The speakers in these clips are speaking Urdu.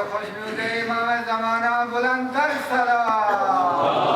خوشنود امام زمانہ بلند تر سلام.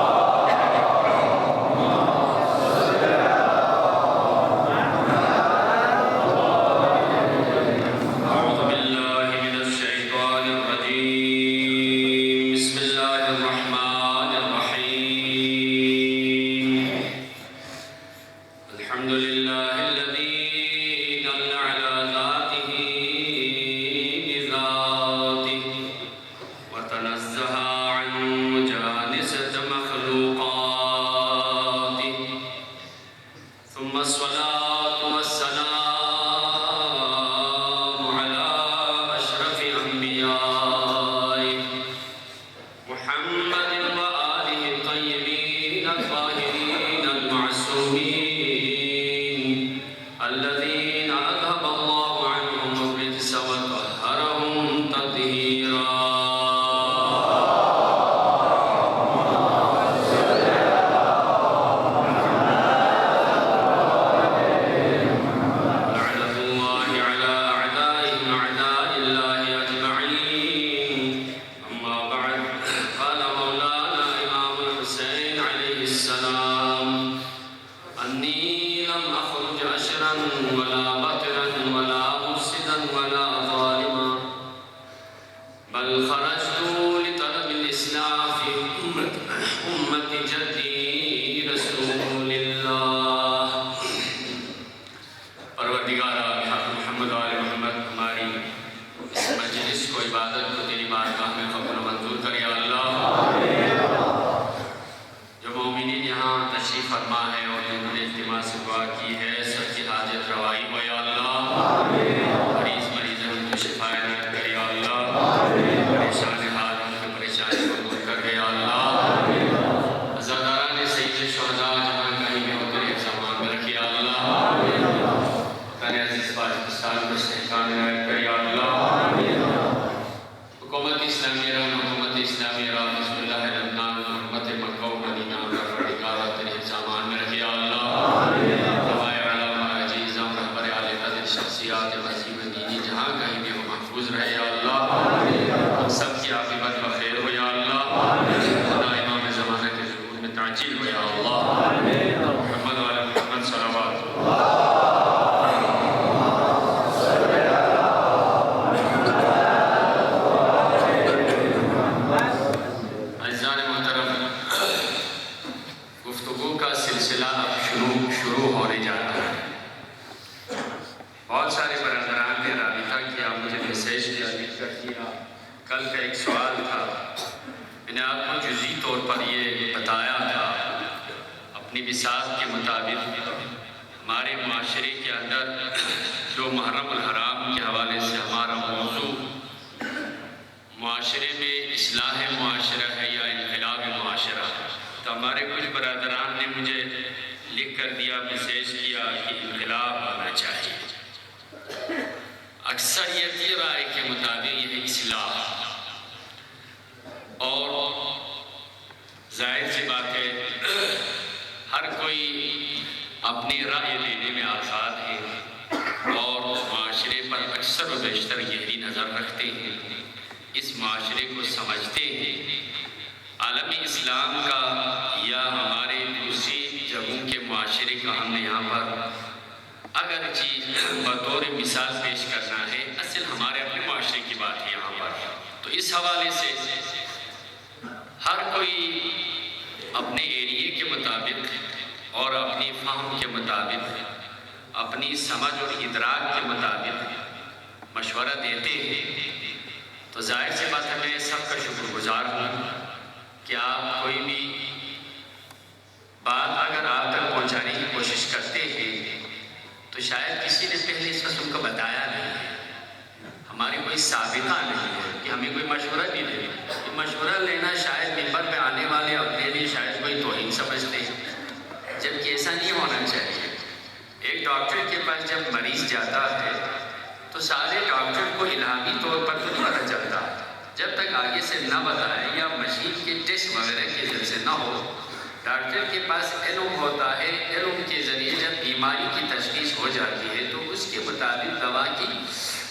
ڈاکٹر کے پاس علم ہوتا ہے، علم کے ذریعے جب بیماری کی تشخیص ہو جاتی ہے تو اس کے مطابق دوا کی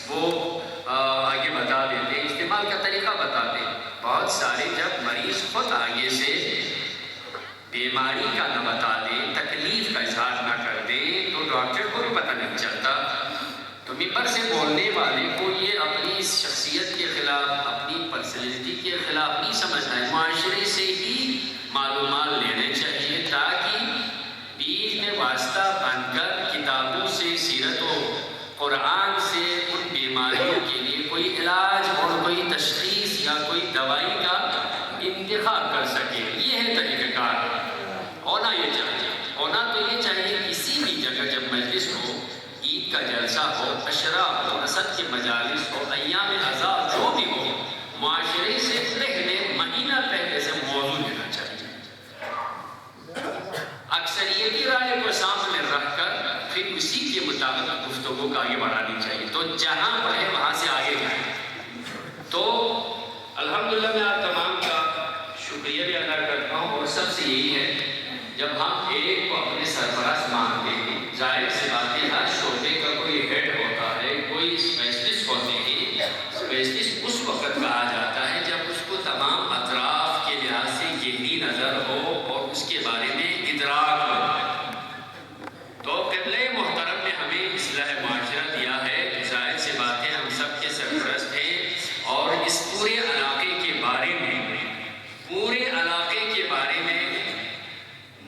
وہ آگے بتا دیتے ہیں، استعمال کا طریقہ بیماری کا نہ بتا دے، تکلیف کا اظہار نہ کر دے، تو ڈاکٹر کو بھی پتہ نہیں چلتا۔ تو ممبر سے بولنے والے کو یہ اپنی شخصیت کے خلاف، اپنی پرسنالٹی کے خلاف نہیں سمجھنا ہے، معاشرے سے ہی معلومات لینے چاہیے، تاکہ بیچ میں واسطہ بن کر کتابوں سے، سیرت و قرآن سے ان بیماریوں کے لیے کوئی علاج اور کوئی تشخیص یا کوئی دوائی کا انتخاب کر سکے۔ یہ ہے طریقہ کار، ہونا یہ چاہیے۔ ہونا تو یہ چاہیے کسی بھی جگہ جب مجلس ہو، عید کا جلسہ ہو، عشرہ ہو، اسد کے مجالس ہو، ایام عزا جو بھی ہو، معاشرے سے پہلے، مہینہ پہلے سے موضوع لینا چاہیے، اکثریتی رائے کو سامنے رکھ کر پھر اسی کے مطابق گفتگو کا آگے بڑھانی چاہیے۔ تو جہاں پڑھے وہاں سے آگے جائیں۔ تو الحمدللہ میں آپ تمام کا شکریہ بھی ادا کرتا ہوں، اور سب سے یہی ہے جب ہم ایک کو اپنے سربراہ مانتے ہیں، ظاہر سی بات ہے ہر شعبے کا کوئی ہیڈ ہوتا ہے، کوئی اسپیشلسٹ ہوتے ہیں۔ اسپیشلسٹ اس وقت کہا جاتا ہے جب اس کو تمام اطراف کے لحاظ سے گہری نظر ہو اور اس کے بارے میں ادراک ہو۔ تو قبلہ محترم نے ہمیں اصلاح معاشرہ دیا ہے، ظاہر سی بات ہے ہم سب کے سرپرست ہیں، اور اس پورے علاقے کے بارے میں، پورے علاقے کے بارے میں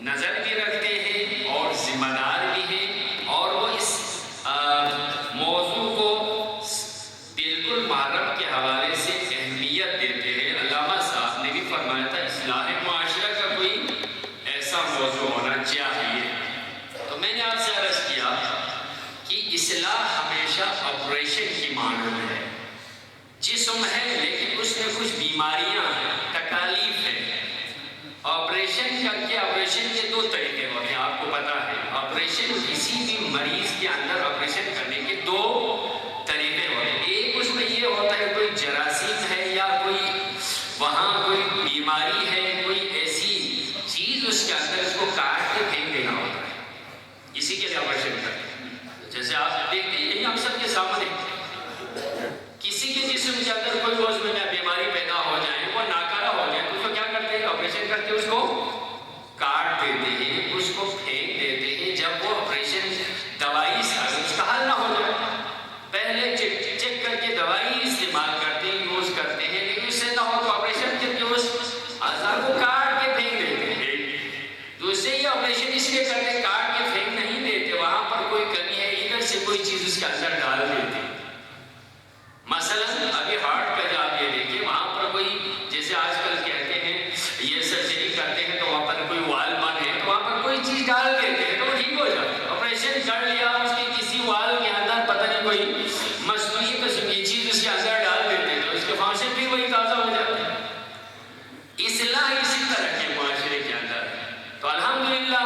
نظر بھی رکھتے ہیں اور ذمہ دار بھی ہیں، اور وہ اس موضوع کو بالکل محرم کے حوالے سے اہمیت دیتے ہیں۔ علامہ صاحب نے بھی فرمایا تھا اصلاح معاشرہ کا کوئی ایسا موضوع ہونا چاہیے۔ تو میں نے آپ سے عرض کیا کہ اصلاح ہمیشہ آپریشن کی مانند ہے، جسم ہے لیکن اس میں کچھ بیماریاں ہیں، تکالیف ہیں۔ آپریشن کر کے، آپریشن کے دو طریقے ہوتے ہیں، آپ کو پتا ہے۔ آپریشن کسی بھی مریض کے اندر آپریشن کرنے کے دو طریقے ہوتے ہیں۔ ایک اس میں یہ ہوتا ہے کوئی جراثیم ہے یا کوئی وہاں کوئی بیماری ہے، کوئی ایسی چیز اس کے اندر، اس کو کاٹ کے پھینک دینا ہوتا ہے، اسی کے لیے آپریشن کرتے ہیں۔ جیسے آپ دیکھتے ہیں یہی ہم سب کے سامنے کسی کے جسم کے اندر کوئی عضو میں بیماری پیدا ہو جائے، وہ ناکارہ ہو جائے، تو اس کو کیا کرتے ہیں؟ آپریشن کر کے اس کو کاٹ دیتے ہیں، اس کو پھینک دیتے ہیں۔ جب وہ آپریشن دوائی سے اس کا حل نہ ہو جائے، پہلے چیک کر کے دوائی استعمال کرتے ہیں، یوز کرتے ہیں، لیکن اس سے نہ ہو تو آپریشن کر کے اس اعضاء کو کاٹ کے پھینک دیتے ہیں۔ دوسرے یہ آپریشن اس لیے کرتے ہیں، کاٹ کے پھینک نہیں دیتے، وہاں پر کوئی کمی ہے، ادھر سے کوئی چیز اس کے اندر ڈال دیتے ہیں۔ مثلا ابھی ہارٹ کا جو آپ یہ دیکھیں، وہاں پر کوئی جیسے آج کل کہتے ہیں یہ سرجری کرتے ہیں تو وہاں پر کوئی وال بن ہے تو وہاں پر کوئی چیز ڈال دیتے ہیں تو وہ ٹھیک ہو جاتا ہے۔ آپریشن کر لیا، اس کے کسی وال کے اندر پتہ نہیں کوئی مصنوعی قسم کی چیز اس کے اندر ڈال دیتے ہیں تو اس کے فانکشن بھی وہی تازہ ہو جاتا ہے۔ اصلاح اسی طرح کے معاشرے کے اندر۔ تو الحمدللہ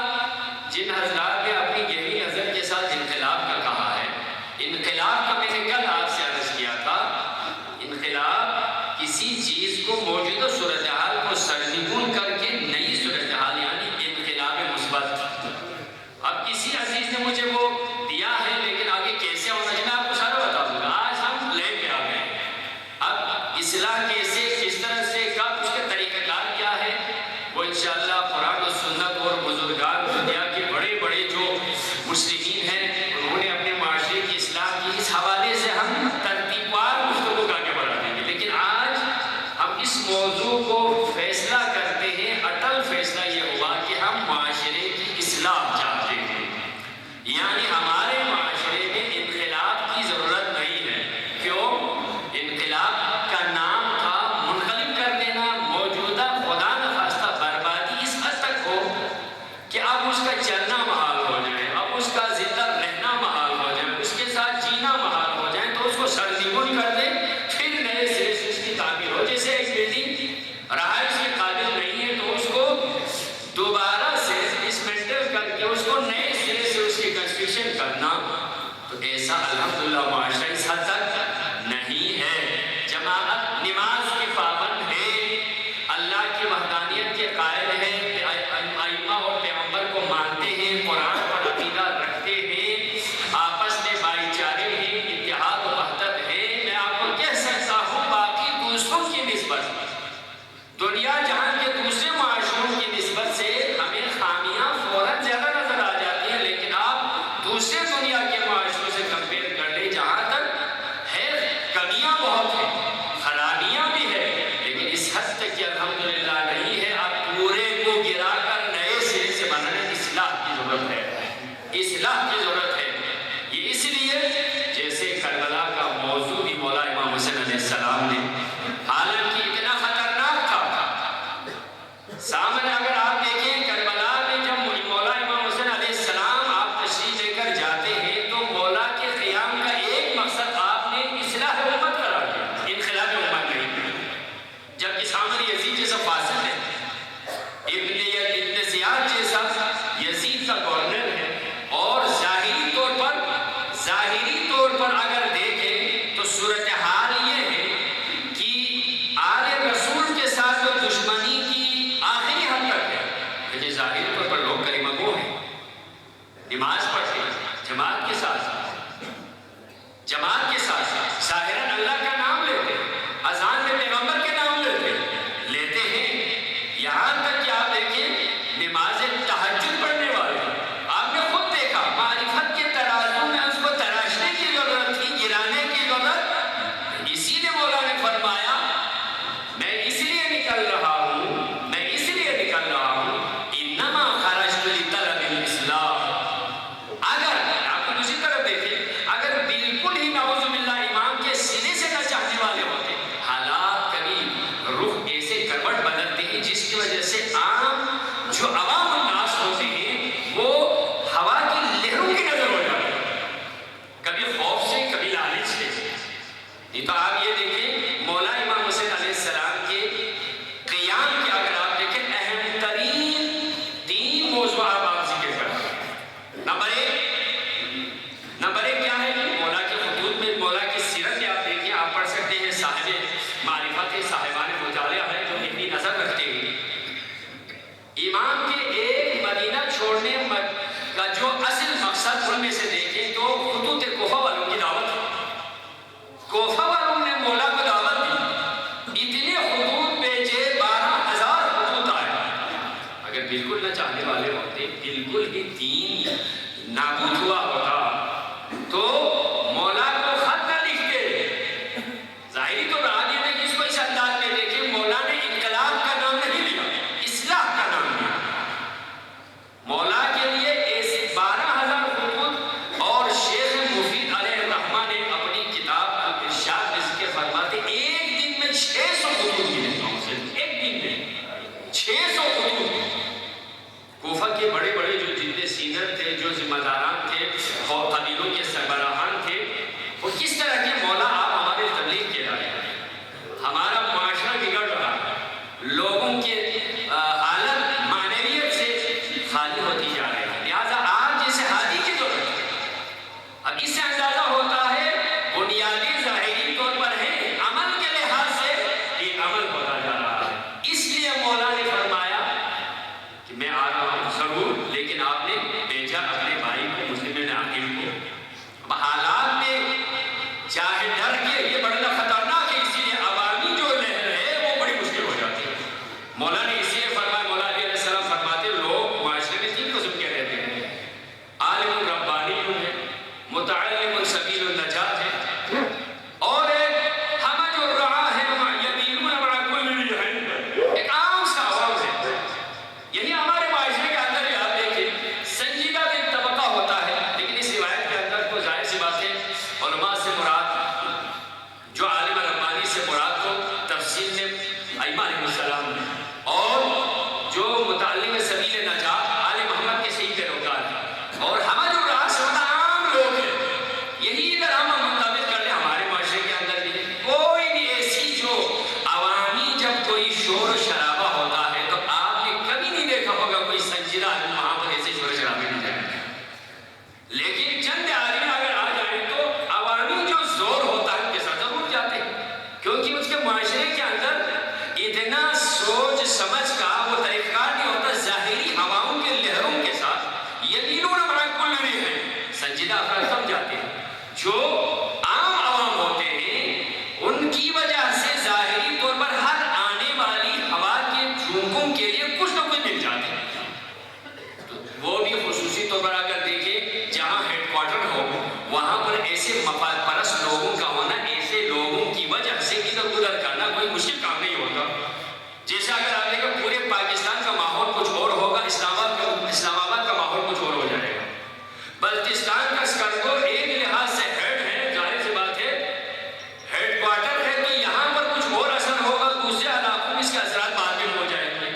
جن حضرات نے اپنی گہری نظر کے ساتھ انقلاب کا کہا ہے، انقلاب کا میں نے کل آپ سے عرض کیا تھا، انقلاب کسی چیز کو موجودہ صورتحال کو سرنگون کر کے نئی صورتحال، یعنی انقلاب مثبت۔ اب کسی عزیز نے مجھے وہ دیا ہے لیکن آگے کیسے ہونا چاہیے میں آپ کو سارا بتا دوں گا۔ آج ہم پلان پہ آ گئے، اب اصلاح کیسے، کس طرح سے، کب، اس کا طریقہ کار کیا ہے، وہ انشاءاللہ قرآن و سنت اور بزرگان دنیا کے بڑے بڑے جو مسلمین ہیں انہوں نے اپنے معاشرے کی اصلاح کی، اس حوالے سے ہم ترتیب وار گفتگو آگے بڑھا دیں گے۔ لیکن آج ہم اس موضوع کو فیصلہ کرتے ہیں، اٹل فیصلہ یہ ہوا کہ ہم معاشرے کی اصلاح چاہتے ہیں، یعنی ہمارے معاشرے میں انقلاب کی ضرورت نہیں ہے۔ کیوں؟ انقلاب کا نام تھا منقلب کر دینا، موجودہ خدا نخواستہ بربادی اس حد تک ہو کہ اب اس کا چلنا محال ہو جائے، اب اس کا زندہ رہنا محال ہو جائے، اس کے ساتھ جینا محال ہو جائے، تو اس کو سرنگون کر دیں، پھر نئے سرے سے اس کی تعمیر ہو۔ جیسے ایک بلڈنگ رہائش کے قابل نہیں ہے تو اس کو دوبارہ سے ڈسمنٹل کر کے اس کو نئے سرے سے اس کی کنسٹرکشن کرنا، تو ایسا الحمدللہ معاشرہ اس حد تک نہیں ہے۔ جماعت نماز کی پابند ہے، اللہ کی وحدانیت کے قائل ہے، ائمہ اور پیغمبر کو مانتے ہیں، قرآن پر عقیدہ رکھتے ہیں، آپس میں بھائی چارے ہیں، اتحاد و وحدت ہے۔ میں آپ کو کہہ سکتا ہوں باقی دوسروں کی نسبت، دنیا جہاں کے دوسرے معاشروں کی نسبت سے ہمیں جماعت کے ساتھ ظاہراً اللہ کا نام لیتے ہیں، اذان میں پیغمبر کے نام لیتے ہیں، یہاں تک کہ آپ دیکھیں نماز تہجد پڑھنے والے آپ نے خود دیکھا معرفت کے ترازو میں اس کو تراشنے کی ضرورت تھی، گرانے کی ضرورت، اسی لیے مولا نے فرمایا میں اس لیے نکل رہا ہوں انما خرجت لطلب الاصلاح۔ اگر آپ دوسری طرف دیکھیں، اگر بالکل ہی نعوذ باللہ امام کے سینے سے نہ چاہنے والے ہوتے، حالات کبھی رخ ایسے کروٹ بدلتے ہیں جس کی وجہ سے عام جو عوام الناس ہوتے ہیں وہ ہوا کی لہروں کی نظر ہو جاتے ہیں، کبھی خوف سے کبھی لالچ سے۔ یہ تو آپ یہ دیکھیں مولا امام حسین علیہ السلام کے قیام کے اگر آپ دیکھیں اہم ترین 3 موضوعات آپ ذکر کرتے ہیں۔ نمبر ایک کیا ہے؟ مولا کے خطوط میں، مولا کی سیرت میں آپ دیکھیں، آپ پڑھ سکتے ہیں، صاحب معرفت صاحبان مطالعہ ہے جو اتنی نظر رکھتے ہیں۔ امام کے ایک مدینہ چھوڑنے کا جو اصل مقصد ان میں سے دیکھیں تو خطوط کوفہ والوں کی دعوت ہے۔ کوفہ والوں نے مولا کو دعوت دی، اتنے خطوط بھیجے، 12,000 خطوط آئے۔ اگر بالکل نہ چاہنے والے ہوتے، بالکل ہی دین نابود ہوا ہوتا تو مولا کو خط نہ لکھتے۔ ظاہری تو بات یہ ہے کہ اس کو اس انداز میں دیکھیں، مولا نے انقلاب کا نام نہیں لیا، اصلاح کا نام لیا۔ مولا کے لیے ایسے 12,000 خطوط، اور شیخ مفید علیہ الرحمہ نے اپنی کتاب الارشاد میں ذکر فرماتے ایک دن میں 600 خطوط ملے، ایک دن میں 600 خطوط۔ کوفہ کے بڑے بڑے جو جتنے سینئر تھے، جو ذمہ داران تھے، اور قبیلوں کے سربراہان تھے، وہ کس طرح کے مولا آپ ہمارے تبلیغ کے لائے، ہمارا معاشرہ بگڑ رہا، لوگوں کے حالت معنویت سے خالی ہوتی جا رہی ہے، لہٰذا آپ جیسے ہادی کی ضرورت ہے۔ اب اس سے اندازہ ہوتا ہے بنیادی ظاہری طور پر ہے، عمل کے لحاظ سے یہ عمل ہوتا جا رہا ہے۔ اس لیے مولا نے فرمایا کہ میں آ رہا ہوں ضرور، لیکن آپ نے بھیجا اپنے بھائی کو، مسلم عاقل کو۔ اب حالات میں چاہے ڈر کے، یہ بڑا خطرناک ہے، اسی لیے عوامی جو لہر ہے وہ بڑی مشکل ہو جاتی ہے۔ مولا نے اسی لیے فرمایا، مولا علیہ السلام فرماتے لوگ معاشرے میں 3 قسم کے رہتے ہیں، عالم ربانی ہے، متعلم سبیل النجات ہے، اور ایک حمج الرعا ہے، یمینون مع کل ذی علم، ایک عام سا عوام ہے۔ یہی ہمارے معاشرے کے اندر بھی آپ دیکھیں سنجیدہ ایک طبقہ ہوتا ہے، لیکن اس روایت کے اندر تو ظاہر سی بات ہے علماء سے مراد، جو عالم ربانی سے مراد کو تفصیل میں ائمہ علیہ السلام نے، اور جو متعلم سبیل نجات آل محمد کے صحیح پیروکار ہیں، اور حمج الرعا سے عام لوگ ہیں۔ یہی اگر ہم منطبق کر لیں ہمارے معاشرے کے اندر بھی کوئی بھی ایسی جو عوامی جب کوئی شور و شرابہ ہوتا ہے تو آپ نے کبھی نہیں دیکھا ہوگا کوئی سنجیدہ آدمی وہاں پر ایسے شور و شرابے نہیں جائے، لیکن چند آدمی اگر آ جائیں تو عوامی جو زور ہوتا ہے ان کے ساتھ ضرور جاتے ہیں، کیونکہ اس کے معاشرے کے اندر اتنا سوچ سمجھ کا وہ طریقہ نہیں ہوتا، ظاہری ہواؤں کے لہروں کے ساتھ یمینون مع کل ذی علم، سنجیدہ افراد سمجھ جاتے ہیں۔ جو عام عوام ہوتے ہیں ان کی وجہ سے ظاہری طور پر ہر آنے والی ہوا کے جھونکوں کے لیے کچھ نہ کچھ مل جاتے ہیں، تو وہ بھی خصوصی طور پر اگر دیکھیں جہاں ہیڈ کوارٹر ہو وہاں پر ایسے مفاد پرست لوگوں کا ہونا، ایسے لوگوں کی وجہ سے ادھر ادھر کرنا کوئی مشکل کام نہیں ہوتا۔ جیسے اگر آپ دیکھیں پورے پاکستان کا ماحول کچھ اور ہوگا، اسلام آباد کا ماحول کچھ اور ہو جائے گا۔ بلتستان کا سکردو ایک لحاظ سے ہیڈ ہے، ظاہر سی بات ہے ہیڈ کوارٹر ہے، تو یہاں پر کچھ اور اثر ہوگا، دوسرے علاقوں میں اس کے اثرات بعد میں ہو جائیں گے۔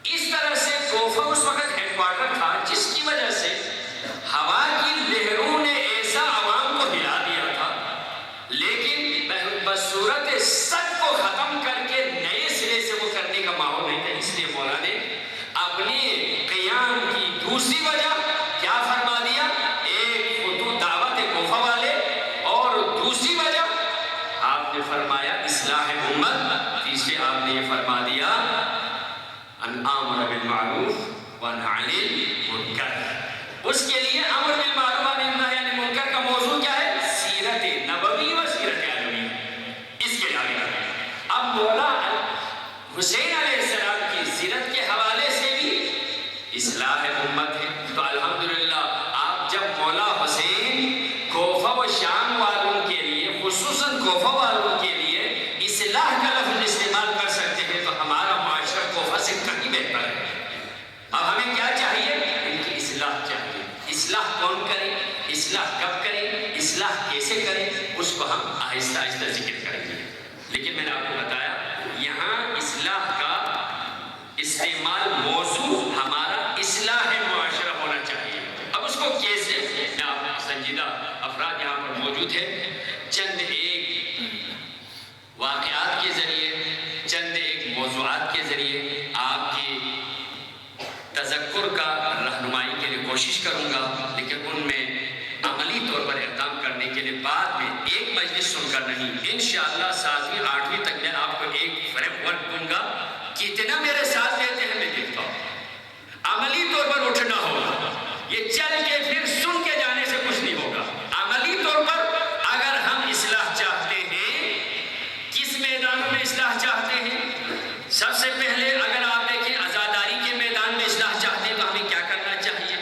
اس طرح سے کوفہ اس وقت ہیڈ کوارٹر تھا، جس کی وجہ سے ہوا کی لہروں نے ایسا عوام کو ہلا دیا تھا، لیکن بصورت سب کو ختم کر کے نئے سرے سے وہ کرنے کا ماحول نہیں تھا۔ اس لیے مولا نے اپنے قیام کی دوسری وجہ کیا فرما دیا، ایک خطوط دعوت کوفہ والے، اور دوسری وجہ آپ نے فرمایا اصلاح امت، تیسرے آپ نے یہ فرما دیا ان امر بالمعروف ونهى عن المنکر۔ اس کے لیے امر بالمعروف و نہی عن المنکر کا موضوع کیا ہے؟ سیرت کیسے کریں اس کو ہم آہستہ آہستہ ذکر کریں گے. لیکن میں نے آپ کو بتایا یہاں اصلاح کا استعمال موضوع ہمارا اصلاح معاشرہ ہونا چاہیے. اب اس کو کیسے، میں آپ سنجیدہ افراد یہاں پر موجود ہیں، چند ایک واقعات کے ذریعے، چند ایک موضوعات کے ذریعے آپ کی تذکر کا رہنمائی کے لیے کوشش کروں گا. لیکن ان میں عملی طور پر اقدام کرنے کے لیے بعد میں ایک مجلس سن کر نہیں، انشاءاللہ 7ویں 8ویں تک میں آپ کو ایک فریم ورک دوں گا. کتنا میرے ساتھ دیتے ہیں میں دیکھتا ہوں. عملی طور پر اٹھنا ہوگا. یہ چل کے پھر سن کے جانے سے کچھ نہیں ہوگا. عملی طور پر اگر ہم اصلاح چاہتے ہیں، کس میدان میں اصلاح چاہتے ہیں؟ سب سے پہلے اگر آپ دیکھیں عزاداری کے میدان میں اصلاح چاہتے ہیں تو ہمیں کیا کرنا چاہیے؟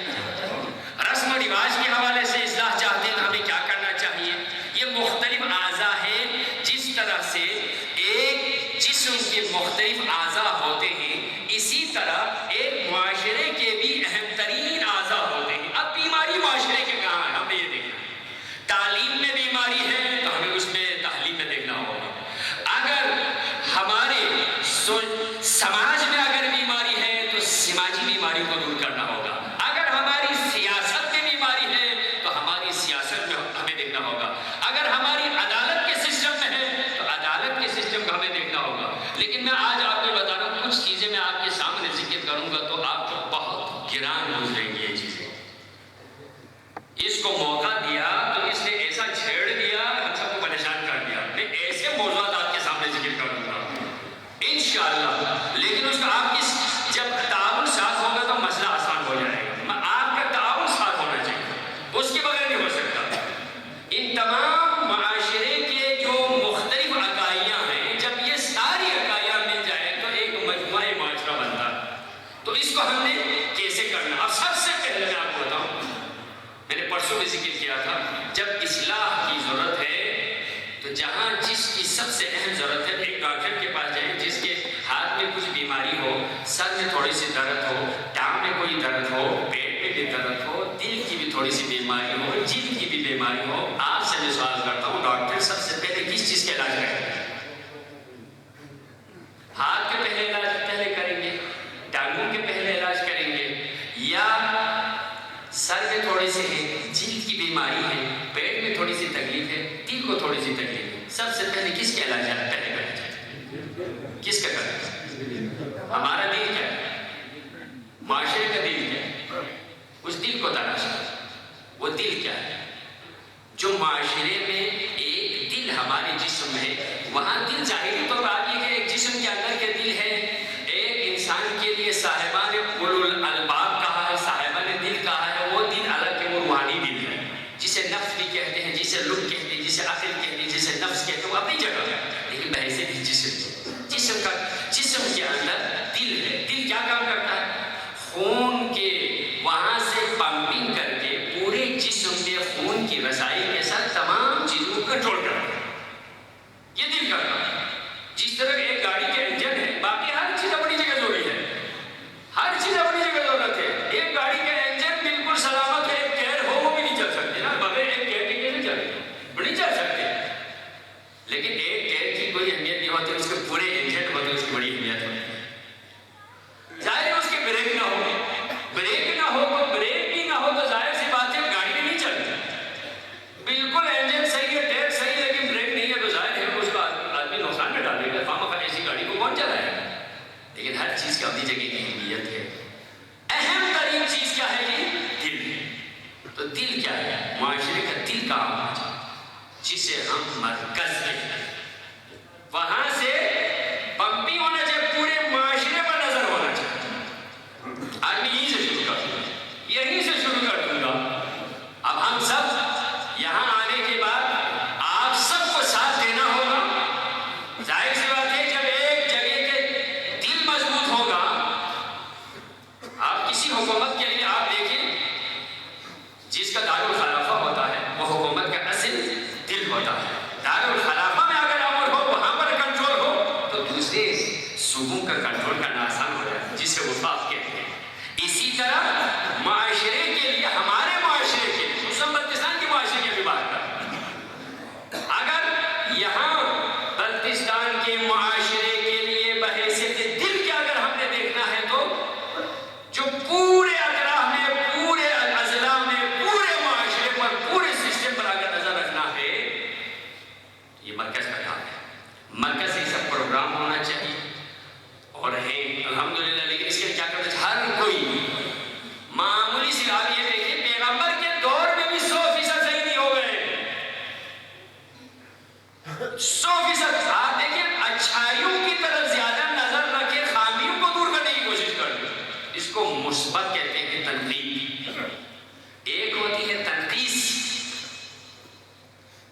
رسم و رواج کے حوالے سے اصلاح چاہتے ہیں تو ہمیں کیا کرنا چاہیے؟ یہ مختلف اعضاء ہیں. جس طرح سے ایک جسم کے مختلف اعضاء ہوتے ہیں، اسی طرح ایک معاشرے کے بھی اہم ترین اعضاء ہوتے ہیں. اب بیماری معاشرے کے کہاں ہے ہمیں یہ دیکھنا. تعلیم میں بیماری ہے تو ہمیں اس میں تعلیم میں دیکھنا ہوگا. اگر ہمارے سماج میں اگر بیماری ہے تو سماجی بیماری کو دور کرنا ہوگا. اگر ہماری سیاست میں بیماری ہے تو ہماری سیاست میں ہمیں دیکھنا ہوگا. اگر ہماری عدالت کے سسٹم میں ہے تو عدالت کے سسٹم کو ہمیں دیکھنا ہوگا. لیکن میں آج آپ کو بتا رہا ہوں کچھ چیزیں میں آپ کے سامنے ذکر کروں گا تو آپ کو بہت گران گزریں گی یہ چیزیں. اس کو موقع دیا تو اس نے ایسا چھیڑ دیا، ہم سب کو پریشان کر دیا. میں ایسے موضوعات آپ کے سامنے ذکر کروں گا انشاءاللہ. لیکن اس کا آپ کی جب تعاون ساتھ ہوگا تو مسئلہ آسان ہو جائے گا. آپ کا تعاون ساتھ ہونا چاہیے، اس کے بغیر نہیں ہو سکتا. ان تمام معاشرے کے جو مختلف اکائیاں ہیں، جب یہ ساری اکائیاں مل جائیں تو ایک مجموعہ معاشرہ بنتا ہے. تو اس کو ہم نے کیسے کرنا؟ اب سب سے پہلے میں آپ کو بتاؤں، میں نے پرسوں بھی ذکر کیا تھا، جب اصلاح کی ضرورت ہے تو جہاں جس کی سب سے اہم ضرورت ہے، ایک ڈاکٹر کے پاس جائیں جس کے ہاتھ میں کچھ بیماری ہو، سر میں تھوڑی سی درد ہو، ٹانگ میں کوئی درد ہو، پیٹ میں بھی درد ہو، دل کی بھی تھوڑی سی بیماری ہو، جلد کی بھی بیماری ہو. آپ سے میں سوال کرتا ہوں ڈاکٹر سب سے پہلے کس چیز کا علاج کریں گے؟ ہاتھ کے پہلے علاج پہلے کریں گے، ٹانگوں کے پہلے علاج کریں گے، یا سر میں تھوڑی سی ہے، جلد کی بیماری ہے، پیٹ میں تھوڑی سی تکلیف ہے، دل کو تھوڑی سی تکلیف ہے، سب سے پہلے کس کے علاج پہلے کرنا چاہیے؟ کس کا کرنا چاہیے؟ ہمارا دل کیا ہے؟ معاشرے کا دل کیا ہے؟ اس دل کو تلاش کرو. وہ دل کیا ہے؟ جو معاشرے میں ایک دل ہمارے جسم ہے، وہاں دل ظاہری طور پر آپ یہ کہ ایک جسم کے اندر کے دل ہے. ایک انسان کے لیے صاحبان اولو الالباب کہا ہے، صاحبان دل کہا ہے. وہ دل الگ ہے، وہ روحانی دل ہے، جسے نفس بھی کہتے ہیں، جسے لب کہتے ہیں، جسے عقل کہتے ہیں، جسے نفس کہتے ہیں. وہ اپنی جگہ ہے، لیکن بحیثیت جسم کے اندر دل ہے. دل کیا کام کرتا ہے؟ خون کے وہاں سے پمپنگ کر کے پورے جسم میں خون کی رسائی کے ساتھ تمام چیزوں کو کنٹرول کرتا ہے. یہ دل کا کام ہے. جس طرح ایک گاڑی کے انجن ہے، باقی ہر چیز اپنی جگہ ضروری ہے، ہر چیز اپنی جگہ ضرورت ہے. ایک گاڑی کا انجن بالکل سلامت ہے، ایک گیئر ہو وہ بھی نہیں چل سکتے نا، بغیر ایک گیئر کے کیسے چلے؟ نہیں چل سکتے. لیکن ایک گیئر کی کوئی اہمیت نہیں ہوتی، اس کے پورے انجن ہوتے اس کی بڑی اہمیت ہوتی ہے. ظاہر ہے اس کے بریک نہ ہو تو بریک بھی نہ ہو تو ظاہر سی بات ہے گاڑی میں نہیں چلتی. بالکل انجن صحیح ہے، ٹائر صحیح ہے، لیکن بریک نہیں ہے تو ظاہر ہے اس کا آدمی نقصان میں ڈالے گا. خامخواہ ایسی گاڑی کو کون چلائے گا؟ لیکن ہر چیز کی اپنی جگہ کی اہمیت ہے. اہم ترین چیز کیا ہے جی؟ دل ہے. تو دل کیا ہے؟ معاشرے کا دل کام ہونا چاہیے، جسے ہم مرکز کہتے ہیں. وہاں سے پمپنگ ہونا چاہیے، پورے معاشرے پر نظر ہونا چاہیے. آج میں یہیں سے شروع کر دوں گا، یہیں سے شروع کر دوں گا. اب ہم سب یہاں آنے کے بعد آپ سب کو ساتھ دینا ہوگا. ظاہر سی بات ہے جب ایک جگہ کے دل مضبوط ہوگا، آپ کسی حکومت کے لیے آپ دیکھیں جس کا دارالخلافہ ہوتا ہے وہ حکومت کا اصل دل ہوتا ہے. دارالخلافہ میں اگر امر ہو، وہاں پر کنٹرول ہو تو دوسرے صوبوں کا کنٹرول کرنا آسان ہو جائے، جسے وفاق کہتے ہیں. اسی طرح معاشرے کے لیے، ہمارے معاشرے کے لیے، خصوصاً بلتستان کے معاشرے کی بھی بات کریں، 100% آپ دیکھیں اچھائیوں کی طرف زیادہ نظر رکھے، خامیوں کو دور کرنے کی کوشش کرتے ہیں. اس کو مثبت کہتے ہیں تنقید. ایک ہوتی ہے تنقیص،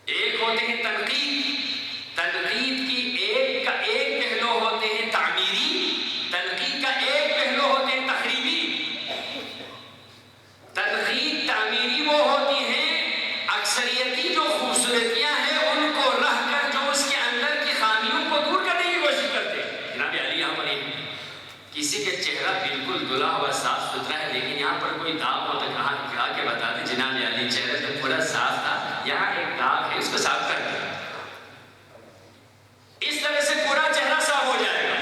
ایک ہوتے ہیں تنقید. تنقید کی ایک کا ایک پہلو ہوتے ہیں تعمیری، تنقید کا ایک پہلو ہوتے ہیں تخریبی. تنقید تعمیری وہ ہوتی ہیں اکثریتی جو خوبصورتیاں ہیں ان کو رہ کر جو اس کے اندر کی خامیوں کو دور کرنے کی کوشش کرتے ہیں. جناب علی یہاں پر کسی کے چہرہ بالکل دھلا ہوا صاف ستھرا ہے لیکن یہاں پر کوئی داغ ہو تو کہا کہ بتا دیں جناب علی چہرہ تو پورا صاف تھا، یہاں ایک داغ ہے اس کو صاف کر دیں. اس طرح سے پورا چہرہ صاف ہو جائے گا.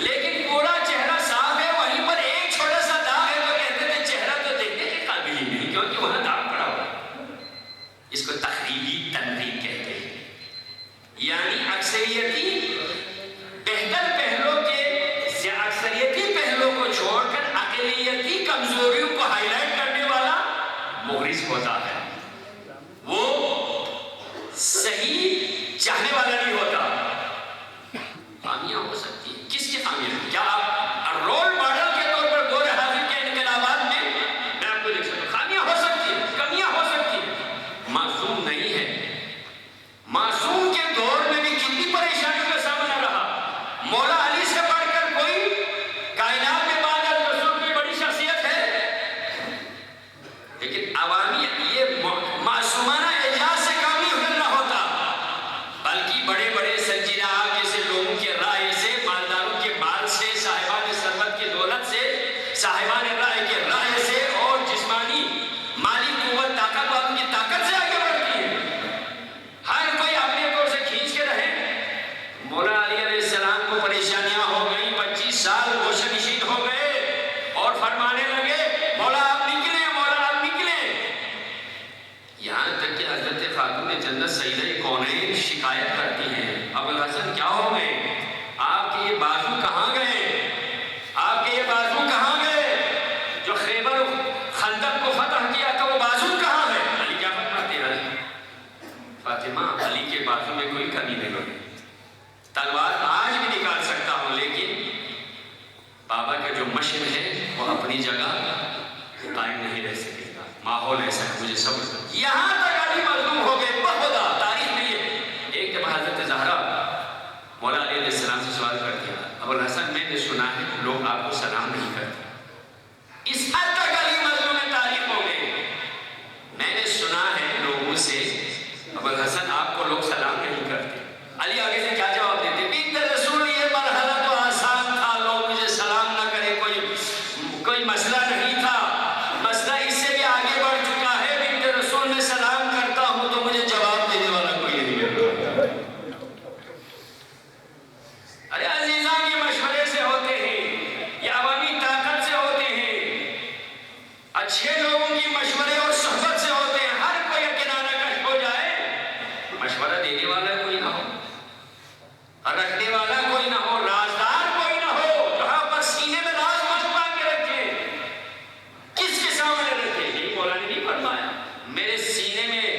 لیکن پورا چہرہ صاف ہے وہیں پر ایک چھوٹا سا داغ ہے تو کہتے تھے چہرہ تو دیکھنے کے قابل ہی نہیں کیونکہ وہاں داغ پڑا ہوا. اس کو تخریبی تنقید کہتے ہیں. یعنی اکثریتی بہتر پہلو کے اکثریتی پہلو کو چھوڑ کر اقلیتی کمزوریوں کو ہائی لائٹ کرنے والا مغرض ہوتا ہے. وہ صحیح چاہنے والا نہیں ہوتا. خامیاں ہو سکتی ہیں. کس کی خامیاں؟ کیا آپ رول ماڈل کے طور پر دور حاضر کے انقلابات میں آپ کو دیکھ سکتا ہوں خامیاں ہو سکتی ہیں، کمیاں ہو سکتی ہیں. معصوم نہیں ہے. معصوم کے دور میں بھی کتنی پریشانیوں کا سامنا رہا. مولا علی سے بڑھ کر کوئی کائنات میں بعد رسول میں بڑی شخصیت ہے، لیکن عوامی یہ معصومانہ اعجاز سے کام نہیں نہ ہوتا بلکہ بڑے بڑے سنجیدہ جیسے لوگوں کے رائے سے، مالداروں کے مال سے، صاحبان ثروت کی دولت سے، صاحبان رائے کے رائے سے اور جسمانی مالی قوت طاقت والوں کی طاقت سے آگے بڑھتی ہے. ہر کوئی اپنے طور سے کھینچ کے رہے. مولا علی علیہ السلام کو پریشانیاں ہو گئیں، 25 سال گوشہ نشین ہو گئے اور فرمانے لگے مولا آپ نکلیں، مولا آپ نکلیں. یہاں تک کہ حضرت خاتون جنت سیدہ کونین شکایت کرتی ہیں ابو الحسن کیا ہو گئے؟ آپ کے یہ بازو کہاں گئے؟ آپ کے یہ بازو کہاں گئے؟ جو خیبر خندق کو فتح کیا تھا وہ بازو کہاں ہے؟ علی کیا فرماتے ہیں؟ فاطمہ علی کے بازو میں کوئی کمی نہیں ہوگی. تلوار آج بھی نکال سکتا ہوں لیکن بابا کا جو مشن ہے وہ اپنی جگہ قائم نہیں رہ سکے گا. ماحول ایسا ہے مجھے صبر. یہاں تک علی مظلوم ہو گئے. بہت تاریخ میں یہ ایک دفعہ حضرت زہرا مولا علی علیہ السلام سے سوال کرتی ہے ابو الحسن میں نے سنا ہے لوگ آپ کو سلام نہیں کرتے. اس حد تک علی مظلوم تاریخ ہو گئے. میں نے سنا ہے لوگوں سے ابو الحسن آپ کو لوگ سلام نہیں کرتے. علی آگے سے کیا جواب دیتے؟ بنت رسول یہ مرحلہ تو آسان تھا، لوگ مجھے سلام نہ کرے کوئی مسئلہ نہیں تھا. مسئلہ اس سے بھی آگے بڑھ چکا ہے. بنت رسول میں سلام کرتا ہوں تو مجھے جواب دینے والا کوئی نہیں ہے. ارے عزیزان یہ مشورے سے ہوتے ہیں، یہ عوامی طاقت سے ہوتے ہیں، اچھے لوگوں کی مشورے اور صحبت سے ہوتے ہیں. ہر کوئی کنارہ کش ہو جائے، مشورہ دینے والا کوئی نہ ہو، رکھنے والا کوئی نہ ہو، رازدار کوئی نہ ہو. جہاں پر سینے میں راز مت چھپا کے رکھے. کس کے سامنے رکھے؟ یہ مولا نے نہیں فرمایا میرے سینے میں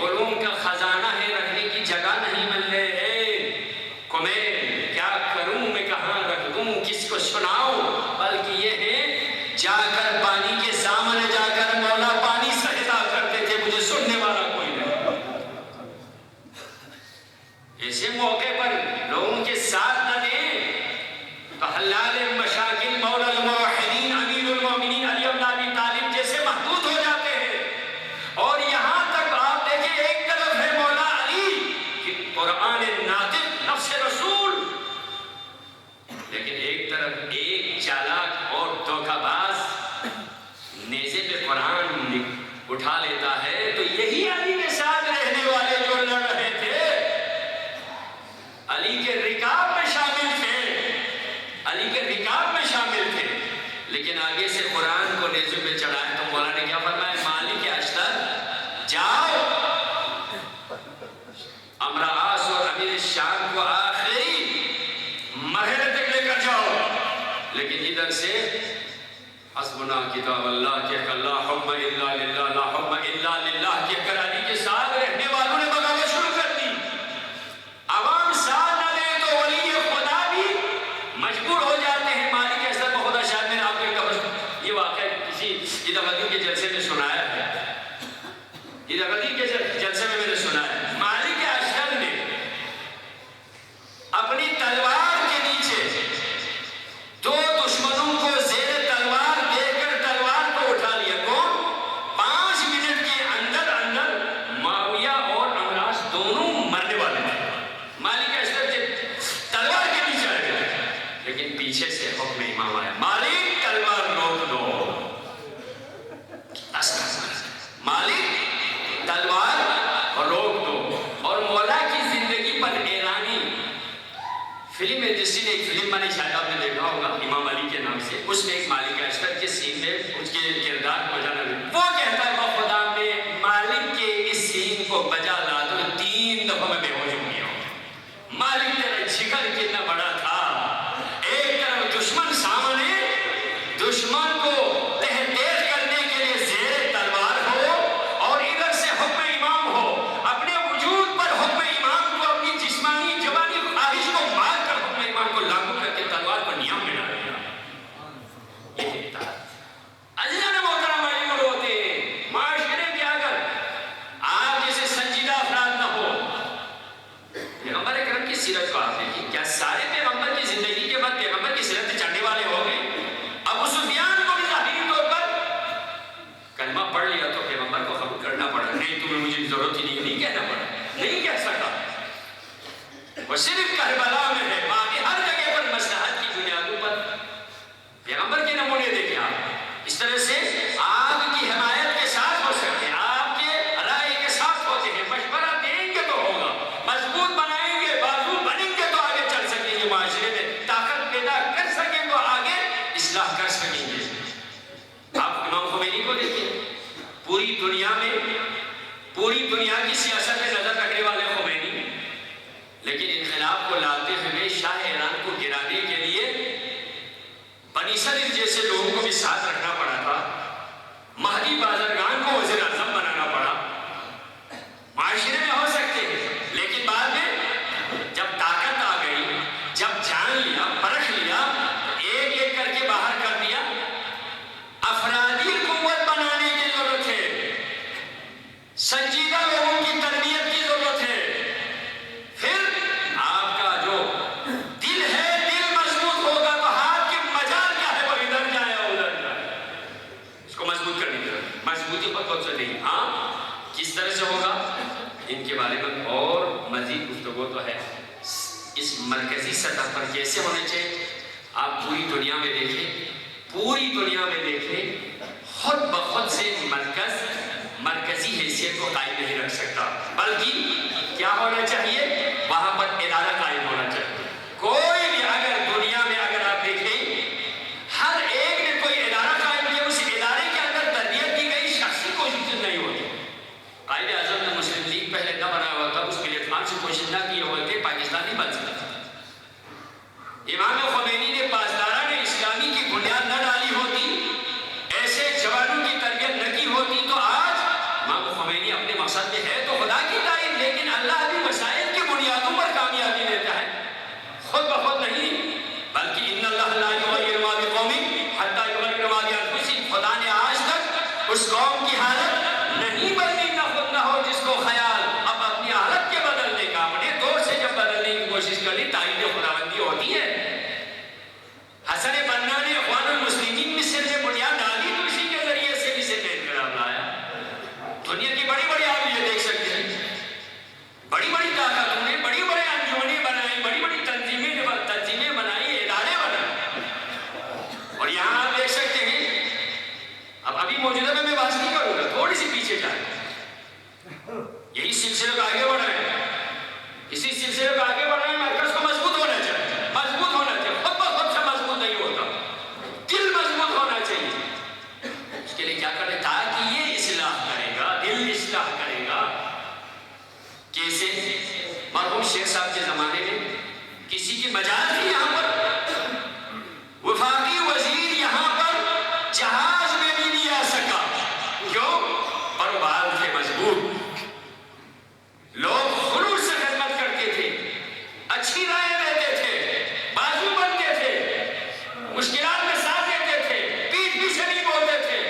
علوم کا خزانہ ہے، رکھنے کی جگہ نہیں مل رہے کو میں کیا کروں، میں کہاں رکھ دوں، کس کو سناؤں. بلکہ یہ ہے جا کر پانی کے سامنے جا کر مولا پانی سے خطاب کرتے تھے مجھے سننے والا کوئی نہیں. ایسے موقع پر لوگوں کے ساتھ نہ دیں تو حلال مشاکل مولا الموحدین امیر المومنین علی بن ابی طالب جیسے محدود ہو جاتے ہیں. اور یہاں تک آپ دیکھیں ایک طرف ہے مولا علی کہ قرآن ناطق نفس رسول، لیکن ایک طرف ایک چالاک اور دھوکہ باز نیزے پہ قرآن اٹھا لیتا ہے. تو یہی علی کے ساتھ رہنے والے جو لڑ رہے تھے علی کے رکاب میں شامل تھے، علی کے رکاب میں شامل تھے، لیکن آگے سے قرآن کو نیزے پہ چڑھائے تو مولا نے کیا فرمایا؟ مالک اشتر جاؤ امر عاص اور امیر شام کو آخری مرحلے تک لے کر جاؤ. لیکن ادھر سے حسبنا کتاب اللہ کہہ کر لا حکم الا للہ لا حکم الا للہ کہہ کر علی کے ساتھ رہنے والوں نے بغاوت شروع کر دی. عوام ایک فلم بنی شاید آپ نے دیکھا ہوگا امام علی کے نام سے, اس میں ایک مالک اشتر کے سین میں اس کے کردار کو جانا گیا, وہ کہتا ہے وہ خدا میں مالک کے اس سین کو بجا لا تو 3 دفعہ میں بے ہوش ہو گیا ہوں. مالک تیرا جگر کتنا بڑا تھا, ایک طرف دشمن سامنے, دشمن کو تہدید کرنے کے لیے زیر تلوار ہو, اور ادھر سے حکم امام ہو, اپنے وجود پر حکم امام کو, اپنی جسمانی جوانی خواہش کو مار کر حکم امام کو لاگو کر کے تلوار کو نیام میں ڈال دیا. یہ اللہ نے محترم علی ہوتے معاشرے کے اگر آپ جیسے سنجیدہ افراد نہ ہو, پیغمبر اکرم کی سیرت کو آپ دیکھیں, کیا سارے پیغمبر کی زندگی کے بعد پیغمبر کی سیرت چڑھنے والے ہو گئے؟ ابو سفیان کو بھی ظاہری طور پر کلمہ پڑھ لیا تو پیغمبر کو قبول کرنا پڑا, نہیں تمہیں مجھے ضرورت ہی نہیں کہنا پڑا, نہیں کہہ سکا. وہ صرف کربلا میں ہے, باقی ہر جگہ پر مصلحت کی بنیادوں پر پیغمبر کے نمونے دیکھیں آپ. اس طرح سے آپ کی حمایت کے ساتھ ہو سکتے ہیں, آپ کے رائے کے ساتھ ہوتے ہیں, مشورہ دیں گے تو ہوگا, مضبوط بنائیں گے, بازو بنیں گے تو آگے چل سکیں گے, معاشرے میں طاقت پیدا کر سکیں تو آگے اصلاح کر سکیں گے. آپ امام خمینی کو دیکھیں, پوری دنیا میں پوری دنیا کی سیاست میں نظر رکھنے والے خمینی, لیکن انقلاب کو لاتے ہوئے شاہ ایران کو گرانے کے لیے بنی صدر جیسے لوگوں کو بھی ساتھ رکھنا پڑا تھا, مہدی بازرگان کو وزیر اعظم بنانا پڑا. معاشرے میں ہو سکتے ہیں, لیکن بعد میں جب طاقت آ گئی, جب جان لیا, پرکھ لیا, ایک ایک کر کے باہر کر دیا. افرادی قوت بنانے کی ضرورت ہے, سنجیدہ لوگوں کی تربیت کی ضرورت ہے. پھر آپ کا جو دل ہے, دل مضبوط ہوگا تو ہاتھ کی مجال کیا ہے, وہ ادھر جائے ادھر جائے, اس کو مضبوط کرنے کی ضرورت. مضبوطی پر بہت سے نہیں, ہاں کس طرح سے ہوگا ان کے بارے میں اور مزید گفتگو تو ہے. اس مرکزی سطح پر کیسے ہونے چاہیے, آپ پوری دنیا میں دیکھیں, پوری دنیا میں دیکھیں, خود بخود سے مرکزی حیثیت کو قائم نہیں رکھ سکتا, بلکہ کیا ہونا چاہیے, وہاں پر ادارہ قائم ہونا چاہیے. کوئی بھی اگر دنیا میں اگر آپ دیکھیں, ہر ایک نے کوئی ادارہ قائم کیا, اس ادارے کے اندر تربیت کی گئی شخصی کوشش نہیں ہوتی. قائد اعظم نے مسلم لیگ پہلے نہ بنایا ہوا تھا, اس ملت خان سے کوشش نہ کیے ہوئے تھے, پاکستان نہیں بن سکتا. امام خمینی نے پاسدارہ نے اسلامی کی بنیاد نہ ڈالی ہوتی, ایسے جوانوں کی تربیت نہ کی ہوتی, تو آج امام خمینی اپنے مقصد میں ہے تو خدا کی تعریف, لیکن اللہ بھی مسائل کی بنیادوں پر کامیابی دیتا ہے, خود بخود نہیں. بلکہ ان اللہ لا یغیر ما بقوم حتی یغیر ما بانفسہم, خدا نے آج تک اس قوم کی حالت نہیں بدلی نہ خود نہ ہو جس کو خیال اب اپنی حالت کے بدلنے کا, اپنے دور سے جب بدلنے کی کوشش کری تائید خداوندی ہوتی ہے. حسن بنا نے اخوان المسلمین مصر میں بنیاد ڈالی تو اسی کے ذریعے سے مصر میں انقلاب لایا. دنیا کی بڑی بڑی آپ یہ دیکھ سکتے ہیں, بڑی بڑی طاقتوں نے بڑی بڑی انجمنیں بنائی, بڑی بڑی تنظیمیں بنائی, ادارے بنائے. اور یہاں آپ دیکھ سکتے ہیں, ابھی موجودہ میں بات نہیں کروں گا, تھوڑی سی پیچھے جائیں, یہی سلسلے کو آگے بڑھائیں, اسی سلسلے کو آگے بڑھائیں. مرکز کو مضبوط ہونا چاہیے, مضبوط ہونا چاہیے, خود بخود سے مضبوط نہیں ہوتا, دل مضبوط ہونا چاہیے. اس کے لیے کیا کریں, تاکہ یہ اصلاح کرے گا, دل اصلاح کرے گا. کیسے, مرحوم شیخ صاحب کے زمانے میں کسی کی مجال تھی یہاں پر, وفاقی وزیر یہاں پر جہاز میں بھی نہیں آ سکا, کیوں, پروبال تھے مضبوط, لوگ خلوص سے خدمت کرتے تھے, اچھی رائے دیتے تھے, بازو بنتے تھے, مشکلات میں ساتھ دیتے تھے, پیٹھ پیچھے نہیں بولتے تھے.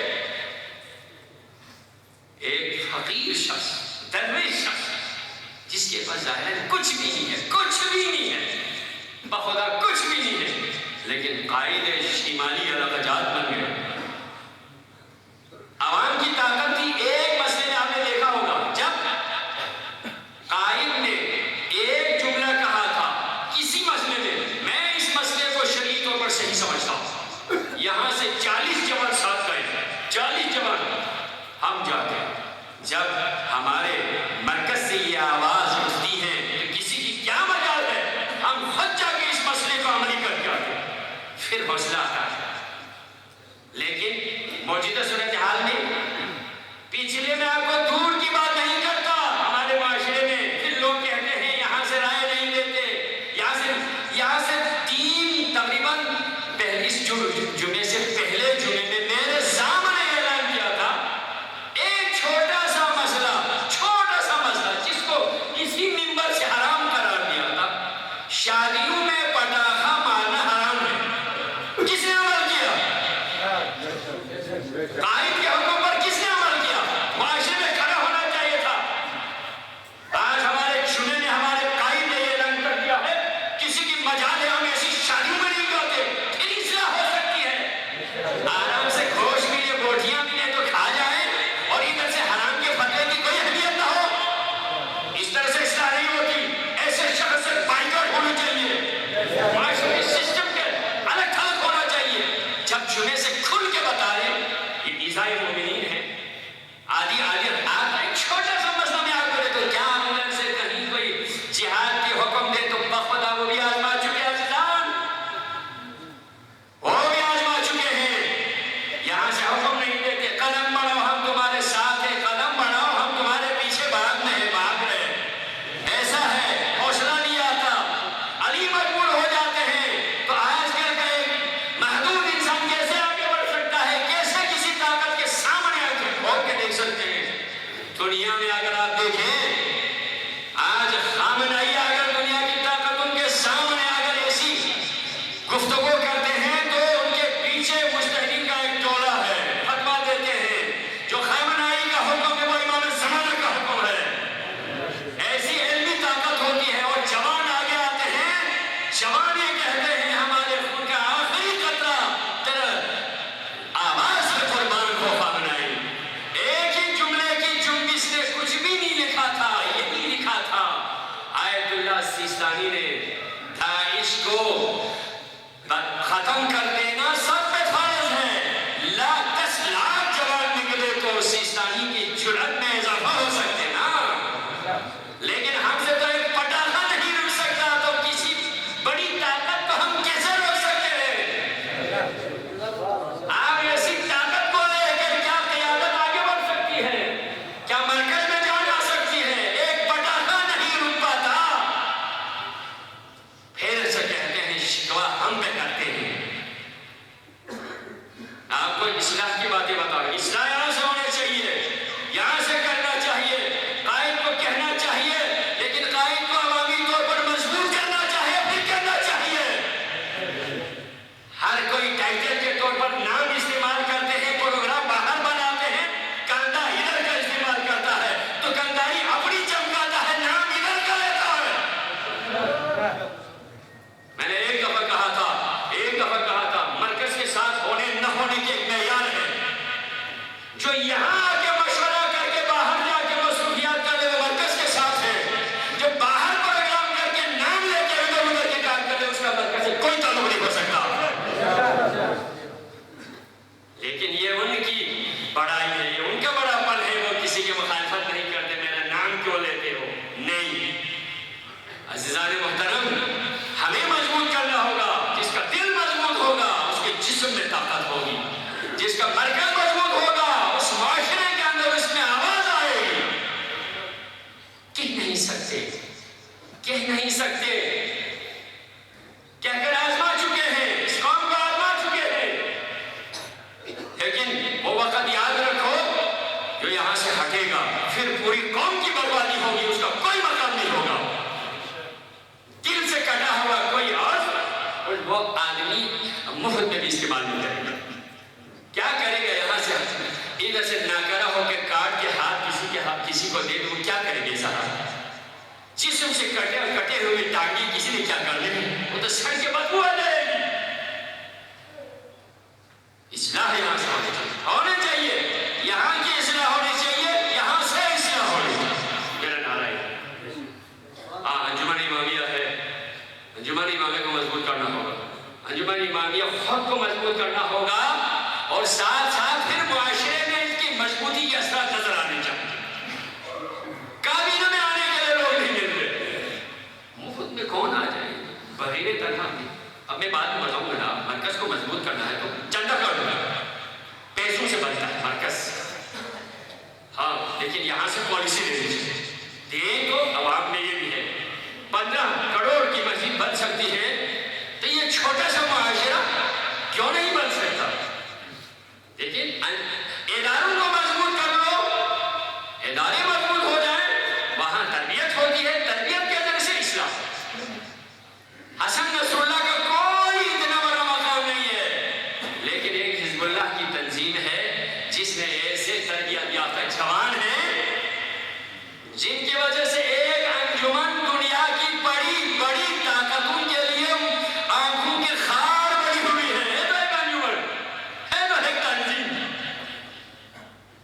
ایک فقیر شخص, درویش شخص, جس کے پاس ظاہر کچھ بھی نہیں ہے, کچھ بھی نہیں ہے, بخدا کچھ بھی نہیں ہے, لیکن قائد شمالی علاقہ جات بن گئے. عوام کی طاقت تھی. ایک مسئلے میں آپ نے دیکھا ہوگا, جب قائد نے ایک جملہ کہا تھا کسی مسئلے میں, میں اس مسئلے کو شرعی طور پر صحیح سمجھتا ہوں, یہاں سے 40 جوان ساتھ گئے, 40 جوان ہم جاتے ہیں. جب ہمارے مرکز سے یہ آواز اٹھتی ہے تو کسی کی کیا مجال ہے, ہم خود جا کے اس مسئلے کو عملی عزیزان محترم، ہمیں مضبوط کرنا ہوگا. جس کا دل مضبوط ہوگا اس کے جسم میں طاقت ہوگی. جس کا مرکز مضبوط ہوگا اس معاشرے کے اندر اس میں آواز آئے گی. کہہ نہیں سکتے کہہ کر آزما چکے ہیں، اس قوم کو آزما چکے ہیں. لیکن وہ وقت یاد رکھو جو یہاں سے ہٹے گا پھر پوری قوم کی بربادی ہوگی، اس کا کوئی مقام نہیں ہوگا. دل سے کٹا ہوا کوئی اور وہ آدمی مفت میں بھی استعمال نہیں کرے گا. کیا کرے گا؟ یہاں سے ادھر سے ناکارہ ہو کے کاٹ کے ہاتھ کسی کو دے دو، کیا کرے گے صاحب؟ جسم سے کٹے ہوئے ٹانگی کسی نے کیا کر لیں؟ وہ تو سڑ کے بدبو آ جائے گی. اصلاح یہاں سے ہونے چاہیے، یہاں کی اصلاح ہونی چاہیے، یہاں سے اصلاح ہونی چاہیے. میرا نعرہ ہے انجمن امامیہ ہے. انجمن امامیہ کو مضبوط کرنا ہوگا، انجمن امامیہ خود کو مضبوط کرنا ہوگا، اور ساتھ ساتھ پھر معاشرے میں اس کی مضبوطی کے اثرات نظر آنے چاہیے. کابینہ میں آنے کے لیے لوگ نہیں مل رہے، مفت میں کون آ جائے بغیر تنہا. اب میں بات بتاؤں گا نا، مرکز کو مضبوط کرنا ہے تو چندہ کر دوں گا، پیسوں سے بنتا ہے مرکز. ہاں لیکن یہاں سے پالیسی دینی چاہیے. دیں تو عوام میں یہ بھی ہے 15 کروڑ کی مسجد بن سکتی ہے، تو یہ چھوٹا سا معاشرہ کیوں نہیں بن سکتا؟ لیکن اداروں کو مضبوط کر لو، ادارے مضبوط ہو جائیں، وہاں تربیت ہوتی ہے، تربیت کے اندر سے اصلاح. حسن نصر اللہ کا کوئی اتنا بڑا مقام نہیں ہے، لیکن ایک حزب اللہ کی تنظیم ہے جس میں ایسے تربیت یافتہ جوان ہیں جن کی وجہ سے ایک انجمن دنیا کی بڑی بڑی طاقتوں کے لیے آنکھوں کی خار بڑی ہوئی ہے. تو ایک انجمن ہے، تو ایک تنظیم.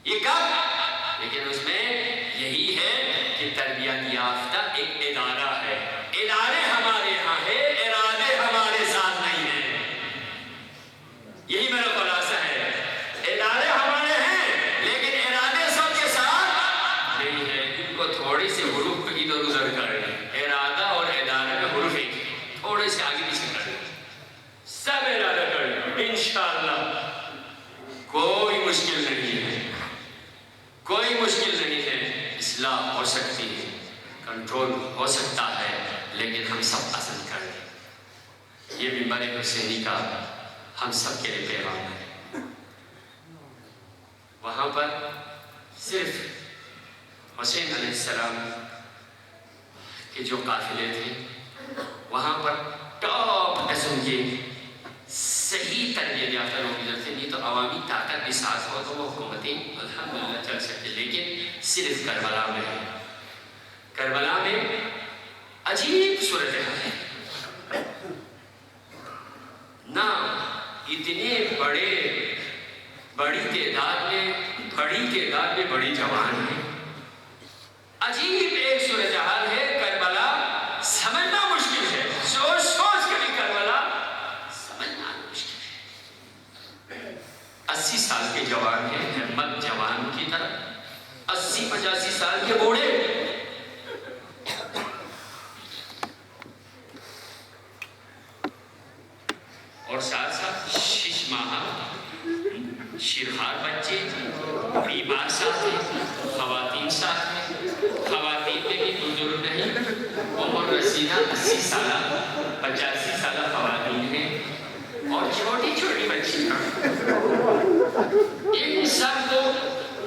یہ کب؟ لیکن اس میں یہی ہے کہ تربیت یافتہ ایک ادارہ ہے. ادارے ہمارے یہاں ہے، ارادے ہمارے ساتھ نہیں ہیں. یہی میرا خلاصہ ہے. ادارے ہمارے ہیں لیکن ارادے سب کے ساتھ نہیں ہے. ان کو تھوڑی سی حروف کو ادھر ادھر کر لیں. ارادہ اور ادارے میں حروف ایک تھوڑے سے آگے پیچھے کر لیں، سب ارادہ کر لیں. انشاءاللہ کوئی مشکل نہیں ہے، کوئی مشکل نہیں ہے. اصلاح ہو سکتی ہے، کنٹرول ہو سکتا ہے، لیکن ہم سب اصل کر لیں. یہ منبر حسینی کا ہم سب کے لیے پیغام ہے. وہاں پر صرف حسین علیہ السلام کے جو قافلے تھے، وہاں پر ٹاپ قسم کے صحیح تربیت یافتہ لوگ گزرتے. نہیں تو عوامی طاقت بھی ساتھ ہو تو وہ حکومتیں الحمدللہ چل سکتے. لیکن صرف کربلا میں عجیب صورتحال ہے. نہ اتنے بڑی تعداد میں بڑی جوان ہیں. عجیب ایک صورتحال ہے. کربلا سمجھنا مشکل ہے، سوچ کے بھی کربلا سمجھنا مشکل ہے. 80 سال کے جوان ہیں، ہمت جوان کی طرح. 80-85 سال کے بوڑھے. اور ساتھ ساتھ 6 ماہ شیرخوار بچے، بیمار ساتھ ہیں، خواتین ساتھ ہیں. خواتین میں بھی بزرگ نہیں، عمر رسیدہ 80 سالہ 85 سالہ خواتین ہیں، اور چھوٹی چھوٹی بچیاں. ان سب کو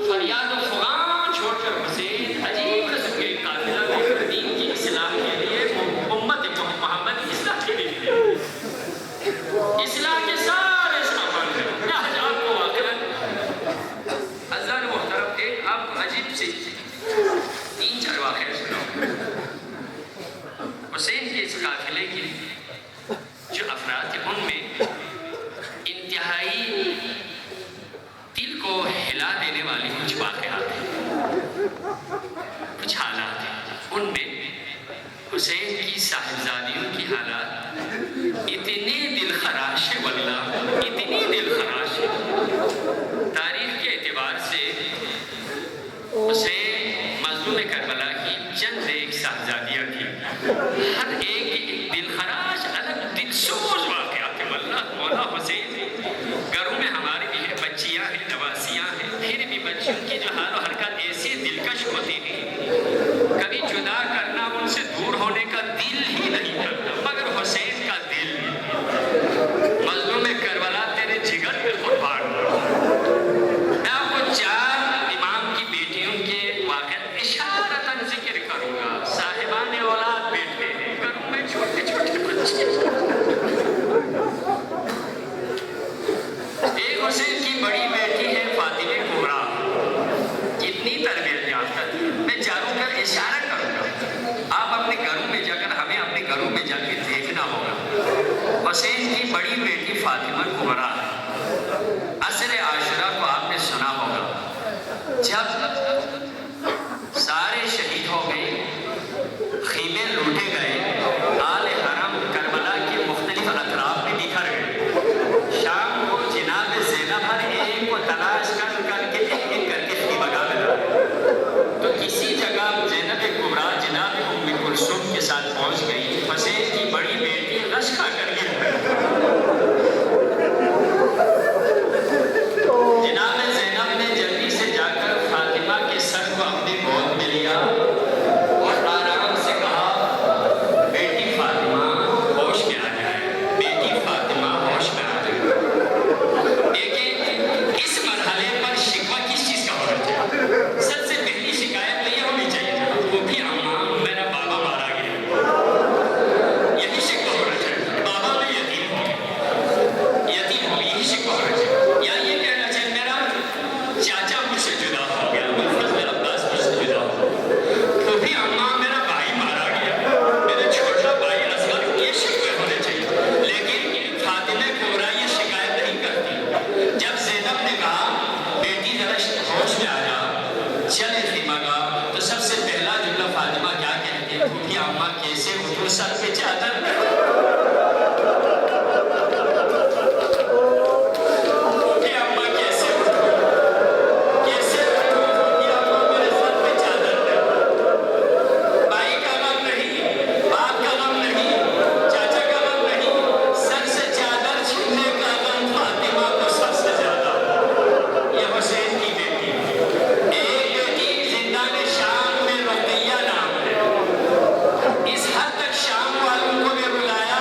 فریاد و فغان چھوڑ کر حسین عجیب رسم کے قافلہ میں دین کی اصلاح کے لیے، امت محمد اصلاح کے لیے، اصلاح کے سارے سامان ہیں. آپ کو واقعا حضرات محترم کے آپ عجیب سے 3-4 واقعے سناؤں. حسین کے اس قافلے کے جو افراد تھے ان میں انتہائی دل کو ہلا دینے والی کچھ واقعات ہیں، کچھ حالات ہیں. ان میں حسین کی صاحبزادیوں کی حالات اتنی دل خراش ہے، واللہ اتنی دل خراش ہے. تاریخ کے اعتبار سے حسین مظلوم کربلا کی چند ایک صاحبزادیاں تھیں. ہر کی بڑی بیٹی فاطمہ کبریٰ ہے۔ عصر عاشورہ کو آپ نے سنا ہوگا، جب سارے شہید ہو گئے، خیمے لوٹے گئے، آل حرم کربلا کے مختلف اطراف میں بکھر گئے، شام کو جناب زینب ہر ایک کو تلاش کر کے ایک کر کے خیمہ گاہ میں لایا، تو کسی جگہ زینب کبریٰ جناب ام کلثوم کے ساتھ پہنچ گئی۔ حسین کی بڑی بیٹی غش کھا کر گر گئی۔ جناب زینب نے جلدی سے جا کر فاطمہ کے سر کو اپنی گود میں لیا اور آرام سے کہا، بیٹی فاطمہ ہوش میں آ جائے، بیٹی فاطمہ ہوش میں آ جائے۔ دیکھیں اس مرحلے پر شکوہ کس چیز کا ہونا چاہیے؟ سب سے پہلی شکایت تو یہ ہونی چاہیے، وہ بھی اماں میرا بابا مارا گیا، یہی شکوہ ہونا چاہیے۔ بابا میں یتیم ہو گیا، یہی شکوہ ہونا چاہیے، یا یہ کہنا چاہیے میرا چاچا مجھ سے جدا ہو گیا، مفضل عباس مجھ سے جدا ہو گیا، تو بھی اماں میرا بھائی مارا گیا، میرا چھوٹا بھائی اصغر، یہ شکوے ہونے چاہیے۔ لیکن فاطمہ کبریٰ یہ شکایت نہیں کرتی۔ جب زینب نے کہا بیٹی ذرا ہوش میں آ جا، چل خیمہ گاہ، تو سب سے پہلا جملہ فاطمہ کیا کہتی ہے؟ پھوپھی اماں کیسے اٹھوں، سر پہ چادر اس حد تک شام والوں کو بھی رلایا،